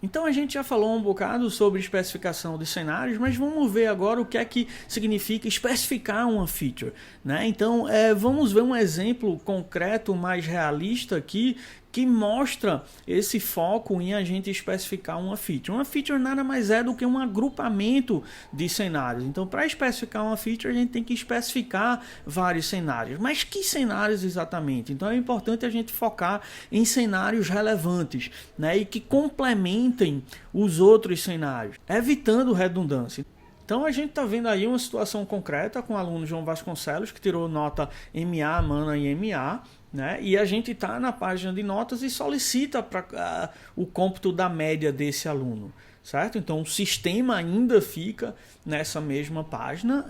Então a gente já falou um bocado sobre especificação de cenários, mas vamos ver agora o que é que significa especificar uma feature, né? Então vamos ver um exemplo concreto, mais realista aqui, que mostra esse foco em a gente especificar uma feature. Uma feature nada mais é do que um agrupamento de cenários. Então, para especificar uma feature, a gente tem que especificar vários cenários. Mas que cenários exatamente? Então, é importante a gente focar em cenários relevantes, né, e que complementem os outros cenários, evitando redundância. Então a gente está vendo aí uma situação concreta com o aluno João Vasconcelos, que tirou nota MA, Mana e MA, né? E a gente está na página de notas e solicita o cômputo da média desse aluno, certo? Então o sistema ainda fica nessa mesma página,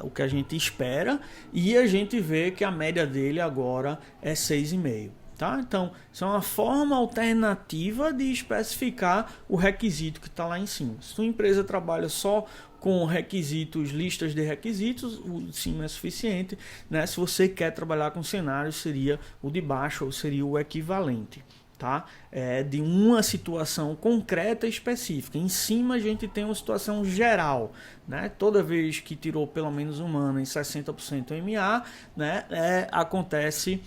o que a gente espera, e a gente vê que a média dele agora é 6,5. Tá? Então, isso é uma forma alternativa de especificar o requisito que está lá em cima. Se sua empresa trabalha só com requisitos, listas de requisitos, o de cima é suficiente, né? Se você quer trabalhar com cenários, seria o de baixo, ou seria o equivalente. Tá? De uma situação concreta e específica. Em cima a gente tem uma situação geral, né? Toda vez que tirou pelo menos um Mana em 60% MA, né? Acontece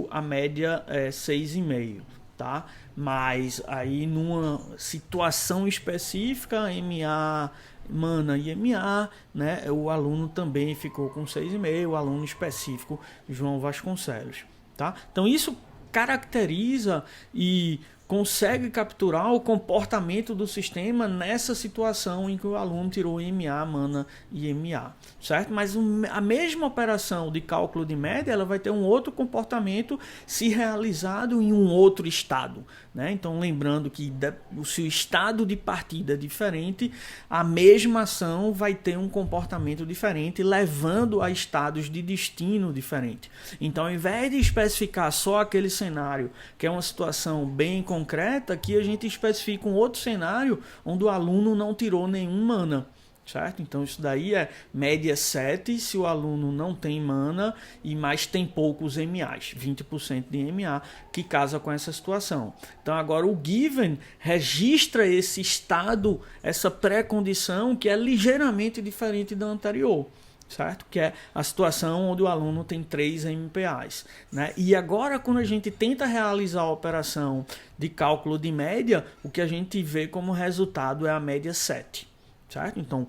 a média 6,5, tá? Mas aí numa situação específica, MA, Mana e MA, né? O aluno também ficou com 6,5, o aluno específico João Vasconcelos, tá? Então isso caracteriza e consegue capturar o comportamento do sistema nessa situação em que o aluno tirou MA, Mana e MA, certo? Mas a mesma operação de cálculo de média, ela vai ter um outro comportamento se realizado em um outro estado, né? Então, lembrando que o seu estado de partida é diferente, a mesma ação vai ter um comportamento diferente, levando a estados de destino diferente. Então, ao invés de especificar só aquele cenário, que é uma situação bem concreta, aqui a gente especifica um outro cenário onde o aluno não tirou nenhum Mana, certo? Então isso daí é média 7 se o aluno não tem Mana e mais tem poucos MAs, 20% de MA, que casa com essa situação. Então agora o given registra esse estado, essa pré-condição que é ligeiramente diferente da anterior, certo? Que é a situação onde o aluno tem 3 MPAs, né? E agora quando a gente tenta realizar a operação de cálculo de média, o que a gente vê como resultado é a média 7, certo? Então,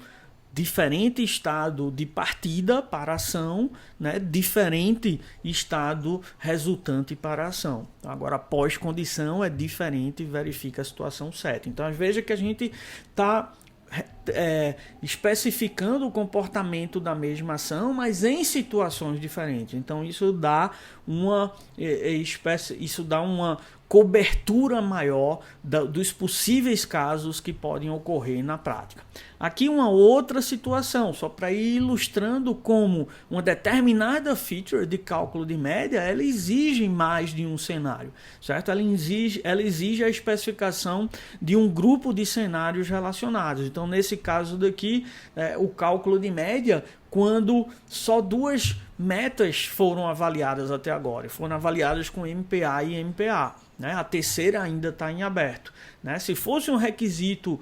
diferente estado de partida para a ação, né? Diferente estado resultante para a ação. Agora, pós-condição é diferente, verifica a situação 7. Então, veja que a gente está especificando o comportamento da mesma ação, mas em situações diferentes. Então isso dá uma cobertura maior dos possíveis casos que podem ocorrer na prática. Aqui uma outra situação, só para ir ilustrando como uma determinada feature de cálculo de média, ela exige mais de um cenário, certo? Ela exige a especificação de um grupo de cenários relacionados. Então, nesse caso daqui, o cálculo de média, quando só 2 metas foram avaliadas até agora, foram avaliadas com MPA e MPA, né? A terceira ainda está em aberto, né? Se fosse um requisito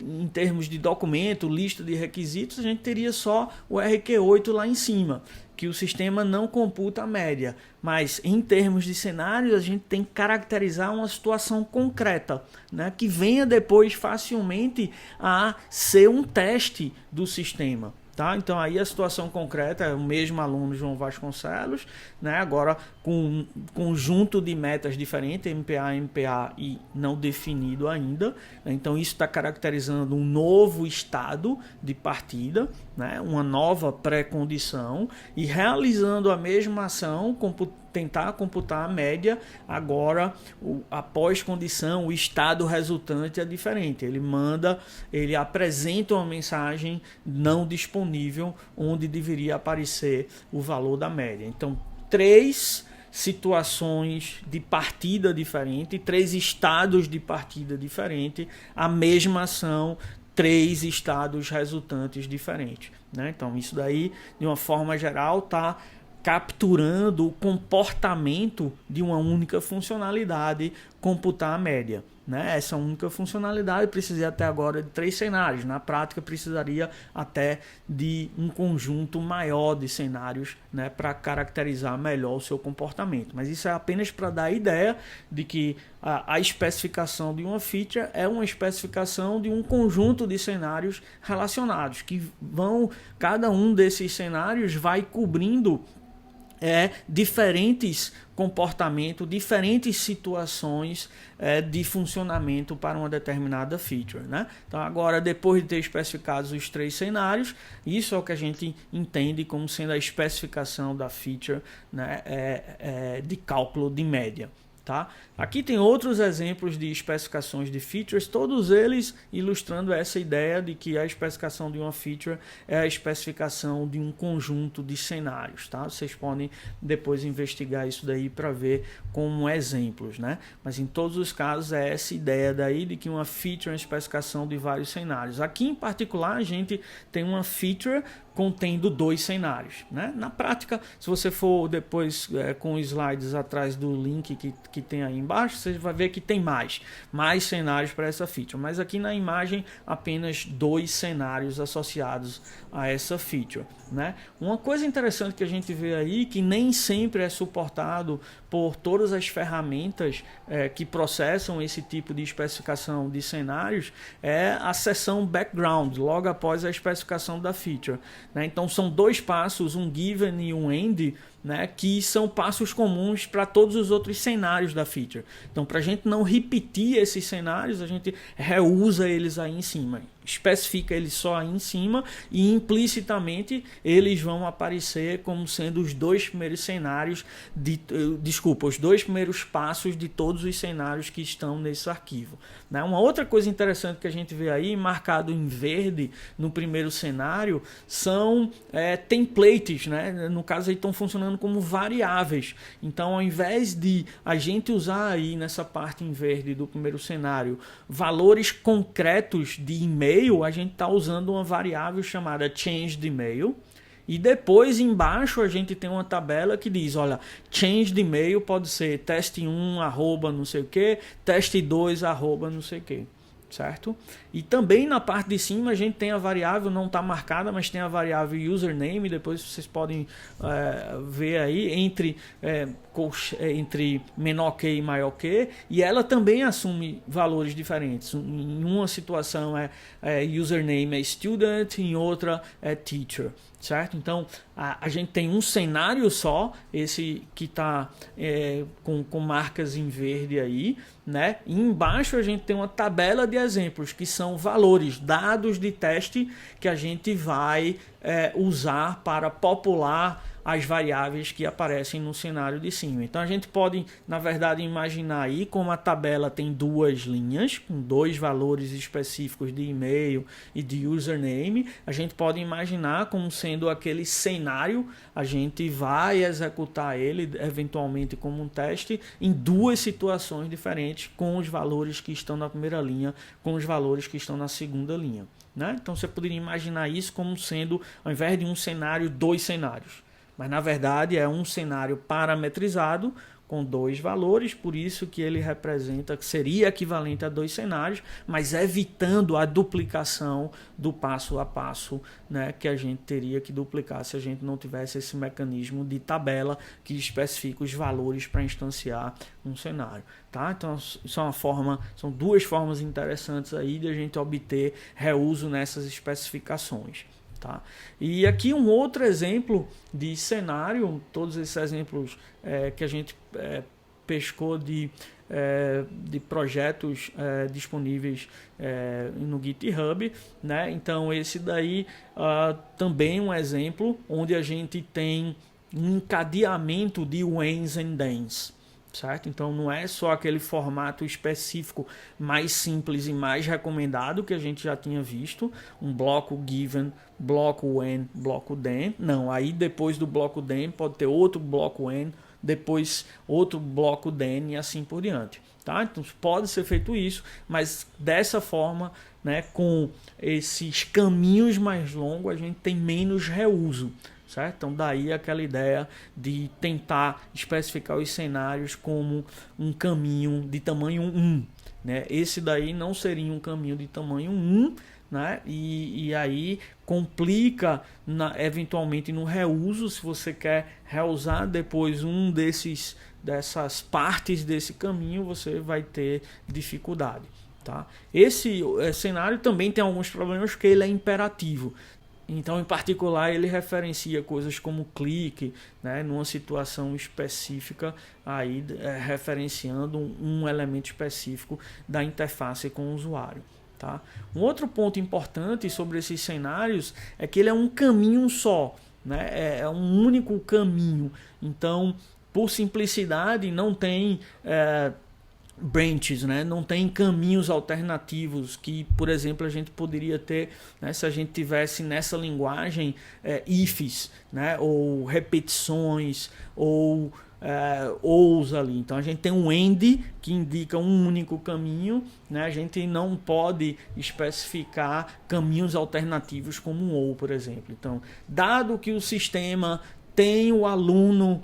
em termos de documento, lista de requisitos, a gente teria só o RQ8 lá em cima, que o sistema não computa a média. Mas em termos de cenários, a gente tem que caracterizar uma situação concreta, né? Que venha depois facilmente a ser um teste do sistema. Tá? Então aí a situação concreta é o mesmo aluno João Vasconcelos, né? Agora com um conjunto de metas diferentes, MPA, MPA e não definido ainda, né? Então isso está caracterizando um novo estado de partida, né? Uma nova pré-condição, e realizando a mesma ação, tentar computar a média. Agora a pós-condição, o estado resultante é diferente, ele apresenta uma mensagem não disponível onde deveria aparecer o valor da média. Então 3 situações de partida diferente, 3 estados de partida diferente, a mesma ação, 3 estados resultantes diferentes, né? Então isso daí, de uma forma geral, está capturando o comportamento de uma única funcionalidade computar a média. Né? Essa única funcionalidade precisaria até agora de 3 cenários. Na prática, precisaria até de um conjunto maior de cenários, né, para caracterizar melhor o seu comportamento. Mas isso é apenas para dar a ideia de que a especificação de uma feature é uma especificação de um conjunto de cenários relacionados, que cada um desses cenários vai cobrindo diferentes comportamentos, diferentes situações de funcionamento para uma determinada feature, né? Então agora, depois de ter especificado os 3 cenários, isso é o que a gente entende como sendo a especificação da feature, né, de cálculo de média. Tá? Aqui tem outros exemplos de especificações de features, todos eles ilustrando essa ideia de que a especificação de uma feature é a especificação de um conjunto de cenários. Tá? Vocês podem depois investigar isso daí para ver como exemplos, né? Mas em todos os casos é essa ideia daí de que uma feature é uma especificação de vários cenários. Aqui em particular a gente tem uma feature contendo 2 cenários, né? Na prática, se você for depois com slides atrás do link que tem aí embaixo, você vai ver que tem mais cenários para essa feature, mas aqui na imagem apenas 2 cenários associados a essa feature, né? Uma coisa interessante que a gente vê aí, que nem sempre é suportado por todas as ferramentas que processam esse tipo de especificação de cenários, é a seção background, logo após a especificação da feature. Né? Então são 2 passos, um given e um end, né, que são passos comuns para todos os outros cenários da feature. Então, para a gente não repetir esses cenários, a gente reusa eles aí em cima, especifica eles só aí em cima e implicitamente eles vão aparecer como sendo os 2 primeiros cenários, os 2 primeiros passos de todos os cenários que estão nesse arquivo. Né? Uma outra coisa interessante que a gente vê aí, marcado em verde no primeiro cenário, são templates, né? No caso aí estão funcionando como variáveis. Então, ao invés de a gente usar aí nessa parte em verde do primeiro cenário valores concretos de e-mail, a gente está usando uma variável chamada change_email. E depois embaixo a gente tem uma tabela que diz, olha, change de e-mail pode ser teste1 arroba não sei o que, teste2 arroba não sei o que. Certo? E também na parte de cima a gente tem a variável, não está marcada, mas tem a variável username, depois vocês podem ver aí entre menor que e maior que, e ela também assume valores diferentes. Em uma situação username é student, em outra é teacher. Certo? Então a gente tem um cenário só, esse que está com marcas em verde aí, né? E embaixo a gente tem uma tabela de exemplos que são valores, dados de teste que a gente vai usar para popular as variáveis que aparecem no cenário de cima. Então a gente pode, na verdade, imaginar aí como a tabela tem 2 linhas, com 2 valores específicos de e-mail e de username, a gente pode imaginar como sendo aquele cenário, a gente vai executar ele eventualmente como um teste em 2 situações diferentes, com os valores que estão na primeira linha, com os valores que estão na segunda linha. Né? Então você poderia imaginar isso como sendo, ao invés de um cenário, 2 cenários. Mas na verdade é um cenário parametrizado com 2 valores, por isso que ele representa, que seria equivalente a 2 cenários, mas evitando a duplicação do passo a passo, né, que a gente teria que duplicar se a gente não tivesse esse mecanismo de tabela que especifica os valores para instanciar um cenário. Tá? Então isso é são 2 formas interessantes aí de a gente obter reuso nessas especificações. Tá? E aqui um outro exemplo de cenário, todos esses exemplos que a gente pescou de projetos disponíveis no GitHub, né? Então esse daí também um exemplo onde a gente tem um encadeamento de whens and thens. Certo? Então não é só aquele formato específico mais simples e mais recomendado que a gente já tinha visto, um bloco given, bloco when, bloco then. Não, aí depois do bloco then pode ter outro bloco when, depois outro bloco then e assim por diante. Tá? Então pode ser feito isso, mas dessa forma, né, com esses caminhos mais longos, a gente tem menos reuso. certo? Então daí aquela ideia de tentar especificar os cenários como um caminho de tamanho 1, né? Esse daí não seria um caminho de tamanho 1, né? E aí complica eventualmente no reuso, se você quer reusar depois dessas partes desse caminho, você vai ter dificuldade, tá? Esse cenário também tem alguns problemas porque ele é imperativo. Então, em particular, ele referencia coisas como clique, né, numa situação específica, aí referenciando um elemento específico da interface com o usuário. Tá? Um outro ponto importante sobre esses cenários é que ele é um caminho só, né? É um único caminho. Então, por simplicidade, não tem branches, né? Não tem caminhos alternativos que, por exemplo, a gente poderia ter, né, se a gente tivesse nessa linguagem ifs, né, ou repetições, ou ous ali. Então a gente tem um end que indica um único caminho, né? A gente não pode especificar caminhos alternativos como um ou, por exemplo. Então, dado que o sistema tem o aluno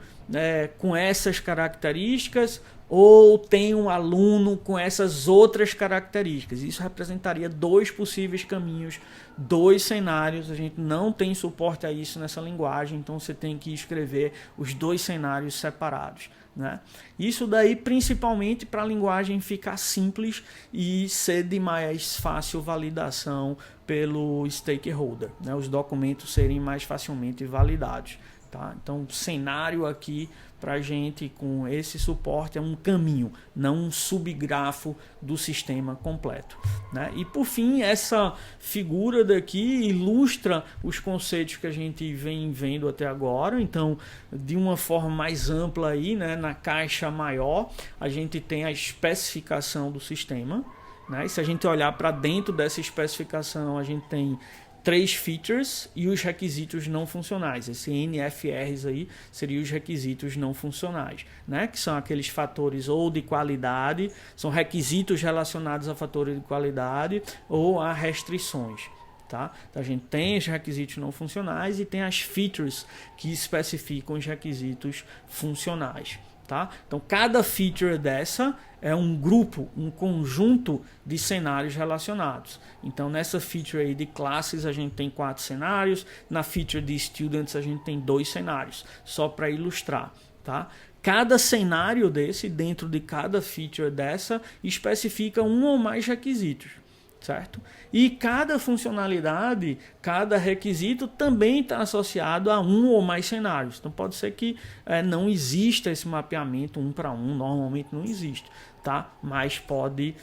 com essas características, ou tem um aluno com essas outras características. Isso representaria 2 possíveis caminhos, 2 cenários. A gente não tem suporte a isso nessa linguagem, então você tem que escrever os 2 cenários separados, né? Isso daí principalmente para a linguagem ficar simples e ser de mais fácil validação pelo stakeholder, né? Os documentos serem mais facilmente validados. Tá? Então, cenário aqui para a gente com esse suporte é um caminho, não um subgrafo do sistema completo, né? E por fim, essa figura daqui ilustra os conceitos que a gente vem vendo até agora. Então, de uma forma mais ampla aí, né, na caixa maior, a gente tem a especificação do sistema, né? E se a gente olhar para dentro dessa especificação, a gente tem 3 features e os requisitos não funcionais. Esse NFRs aí seriam os requisitos não funcionais, né? Que são aqueles fatores ou de qualidade, são requisitos relacionados a fatores de qualidade ou a restrições. Tá? Então a gente tem os requisitos não funcionais e tem as features que especificam os requisitos funcionais. Tá? Então cada feature dessa é um grupo, um conjunto de cenários relacionados. Então nessa feature aí de classes a gente tem 4 cenários, na feature de students a gente tem 2 cenários, só para ilustrar. Tá? Cada cenário desse, dentro de cada feature dessa, especifica um ou mais requisitos. Certo? E cada funcionalidade, cada requisito também está associado a um ou mais cenários. Então pode ser que não exista esse mapeamento 1 para 1, normalmente não existe, tá? Mas pode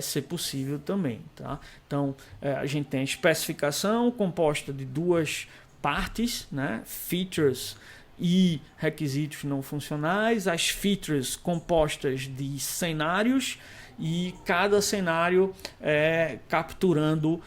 ser possível também. Tá? Então a gente tem a especificação composta de 2 partes, né? Features e requisitos não funcionais, as features compostas de cenários, e cada cenário capturando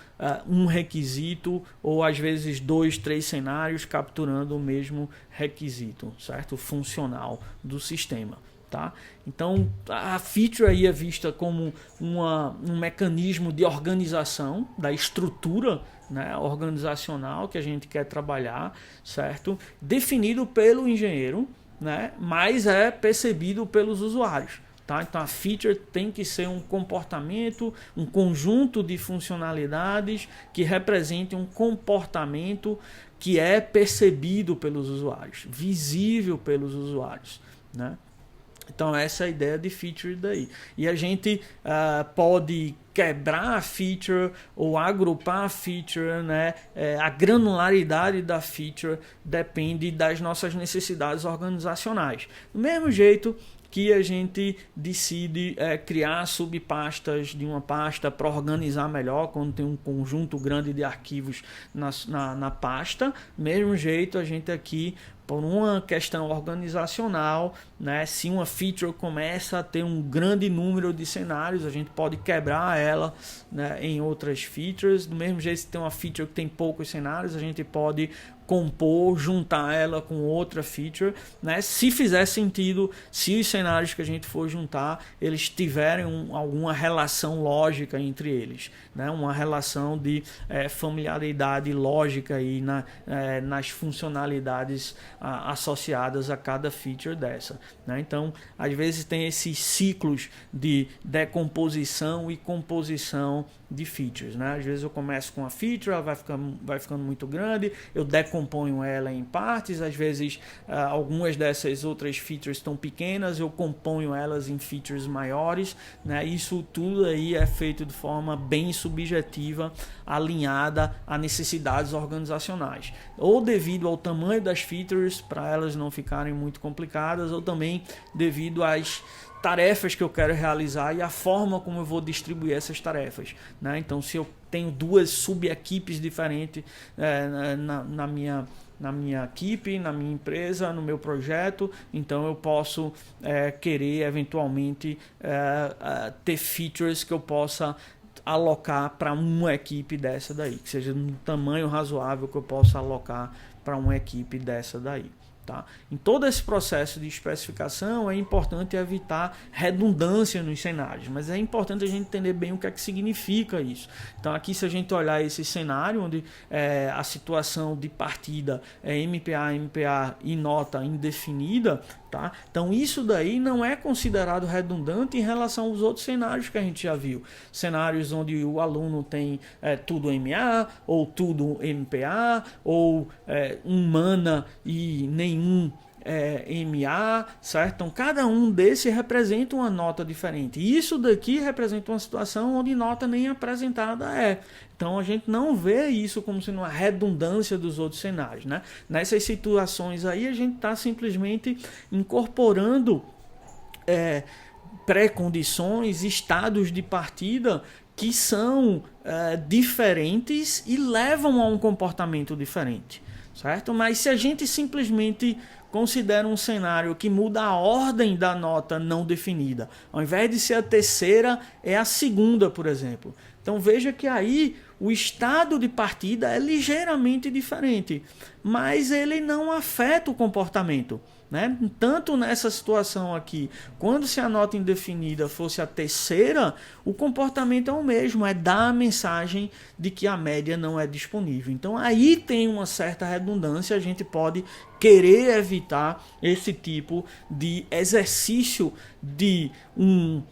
um requisito, ou às vezes 2, 3 cenários capturando o mesmo requisito, certo? Funcional do sistema. Tá? Então a feature aí é vista como um mecanismo de organização da estrutura, né, organizacional que a gente quer trabalhar, certo? Definido pelo engenheiro, né, mas é percebido pelos usuários. Tá? Então a feature tem que ser um comportamento, um conjunto de funcionalidades que representem um comportamento que é percebido pelos usuários, visível pelos usuários, né? Então essa é a ideia de feature daí. E a gente pode quebrar a feature ou agrupar a feature, né? A granularidade da feature depende das nossas necessidades organizacionais. Do mesmo jeito que a gente decide criar subpastas de uma pasta para organizar melhor quando tem um conjunto grande de arquivos na pasta. Mesmo jeito, a gente aqui por uma questão organizacional, né? Se uma feature começa a ter um grande número de cenários, a gente pode quebrar ela, né, em outras features. Do mesmo jeito, se tem uma feature que tem poucos cenários, a gente pode compor, juntar ela com outra feature, né? Se fizer sentido, se os cenários que a gente for juntar, eles tiverem alguma relação lógica entre eles, né? Uma relação de familiaridade lógica aí nas funcionalidades associadas a cada feature dessa, né? Então, às vezes tem esses ciclos de decomposição e composição de features, né? Às vezes eu começo com uma feature, ela vai ficando muito grande, eu decomponho ela em partes, às vezes algumas dessas outras features estão pequenas, eu componho elas em features maiores, né? Isso tudo aí é feito de forma bem subjetiva, alinhada a necessidades organizacionais, ou devido ao tamanho das features, para elas não ficarem muito complicadas, ou também devido às tarefas que eu quero realizar e a forma como eu vou distribuir essas tarefas, né? Então, se eu tenho duas sub-equipes diferentes na minha equipe, na minha empresa, no meu projeto, então eu posso querer eventualmente ter features que eu possa alocar para uma equipe dessa daí, que seja um tamanho razoável que eu possa alocar para uma equipe dessa daí. Tá? Em todo esse processo de especificação é importante evitar redundância nos cenários, mas é importante a gente entender bem o que é que significa isso. Então aqui, se a gente olhar esse cenário onde a situação de partida é MPA, MPA e nota indefinida, tá? Então isso daí não é considerado redundante em relação aos outros cenários que a gente já viu. Cenários onde o aluno tem tudo MA, ou tudo MPA, ou humana e nenhum MA, certo? Então cada um desses representa uma nota diferente. E isso daqui representa uma situação onde nota nem apresentada é. Então a gente não vê isso como sendo uma redundância dos outros cenários, né? Nessas situações aí a gente está simplesmente incorporando pré-condições, estados de partida que são diferentes e levam a um comportamento diferente, certo? Mas se a gente simplesmente considera um cenário que muda a ordem da nota não definida, ao invés de ser a terceira, é a segunda, por exemplo. Então veja que aí o estado de partida é ligeiramente diferente, mas ele não afeta o comportamento, né? Tanto nessa situação aqui, quando se a nota indefinida fosse a terceira, o comportamento é o mesmo, é dar a mensagem de que a média não é disponível. Então aí tem uma certa redundância, a gente pode querer evitar esse tipo de exercício de um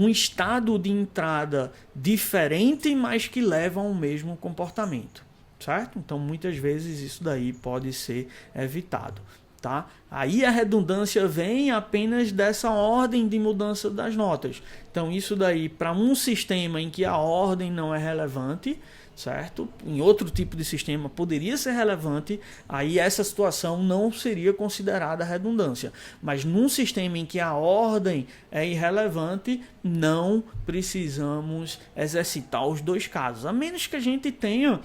estado de entrada diferente, mas que leva ao mesmo comportamento, certo? Então muitas vezes isso daí pode ser evitado, tá? Aí a redundância vem apenas dessa ordem de mudança das notas. Então isso daí, para um sistema em que a ordem não é relevante, certo? Em outro tipo de sistema poderia ser relevante, aí essa situação não seria considerada redundância. Mas num sistema em que a ordem é irrelevante, não precisamos exercitar os dois casos, a menos que a gente tenha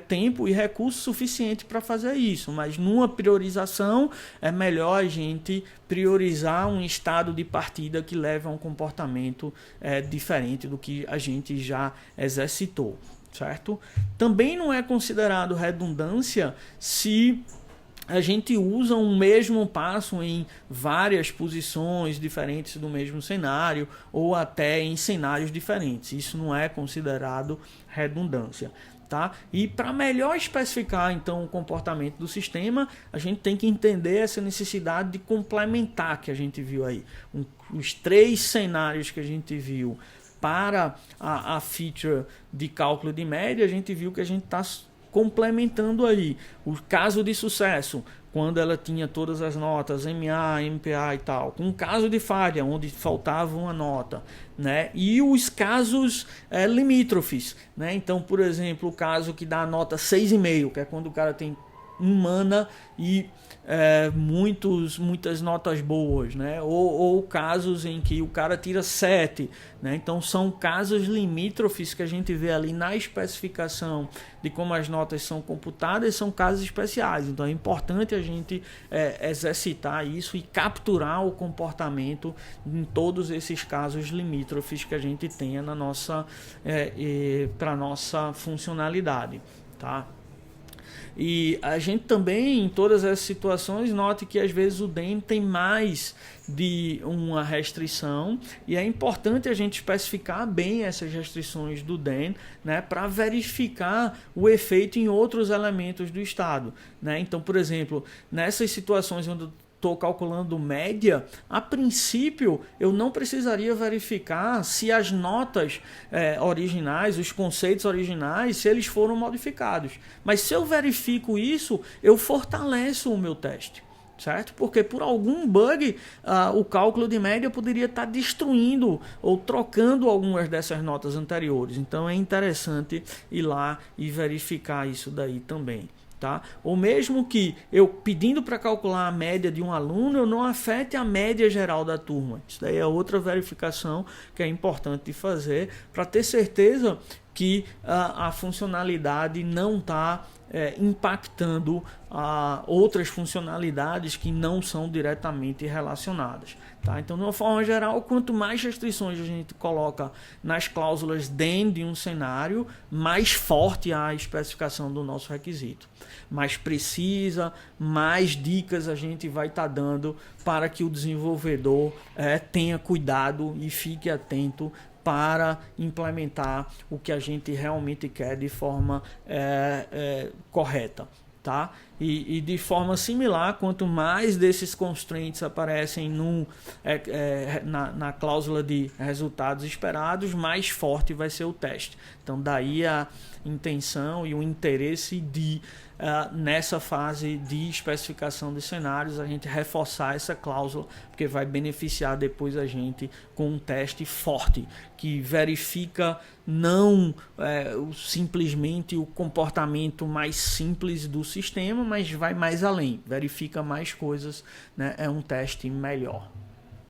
tempo e recurso suficiente para fazer isso. Mas numa priorização é melhor a gente priorizar um estado de partida que leve a um comportamento diferente do que a gente já exercitou, certo? Também não é considerado redundância se a gente usa um mesmo passo em várias posições diferentes do mesmo cenário ou até em cenários diferentes. Isso não é considerado redundância, tá? E para melhor especificar então o comportamento do sistema, a gente tem que entender essa necessidade de complementar que a gente viu aí. Os três cenários que a gente viu para a feature de cálculo de média, a gente viu que a gente está complementando aí. O caso de sucesso, quando ela tinha todas as notas, MA, MPA e tal. Com o caso de falha, onde faltava uma nota, né? E os casos limítrofes, né? Então, por exemplo, o caso que dá a nota 6,5, que é quando o cara tem humana e muitas notas boas, né? Ou casos em que o cara tira 7, né? Então são casos limítrofes que a gente vê ali na especificação de como as notas são computadas, são casos especiais. Então é importante a gente exercitar isso e capturar o comportamento em todos esses casos limítrofes que a gente tenha na nossa para nossa funcionalidade, tá? E a gente também, em todas essas situações, note que às vezes o DEM tem mais de uma restrição e é importante a gente especificar bem essas restrições do DEM, né, para verificar o efeito em outros elementos do estado, né? Então, por exemplo, nessas situações onde estou calculando média, a princípio eu não precisaria verificar se as notas originais, os conceitos originais, se eles foram modificados. Mas se eu verifico isso, eu fortaleço o meu teste, certo? Porque por algum bug o cálculo de média poderia estar destruindo ou trocando algumas dessas notas anteriores. Então é interessante ir lá e verificar isso daí também. Tá? Ou mesmo que eu pedindo para calcular a média de um aluno, eu não afete a média geral da turma. Isso daí é outra verificação que é importante de fazer para ter certeza que a funcionalidade não está impactando outras funcionalidades que não são diretamente relacionadas. Tá? Então, de uma forma geral, quanto mais restrições a gente coloca nas cláusulas dentro de um cenário, mais forte a especificação do nosso requisito. Mais precisa, mais dicas a gente vai estar dando para que o desenvolvedor tenha cuidado e fique atento para implementar o que a gente realmente quer de forma correta. Tá? E de forma similar, quanto mais desses constraints aparecem na cláusula de resultados esperados, mais forte vai ser o teste. Então daí a intenção e o interesse de nessa fase de especificação de cenários a gente reforçar essa cláusula, porque vai beneficiar depois a gente com um teste forte que verifica não simplesmente o comportamento mais simples do sistema, mas vai mais além, verifica mais coisas, né? É um teste melhor.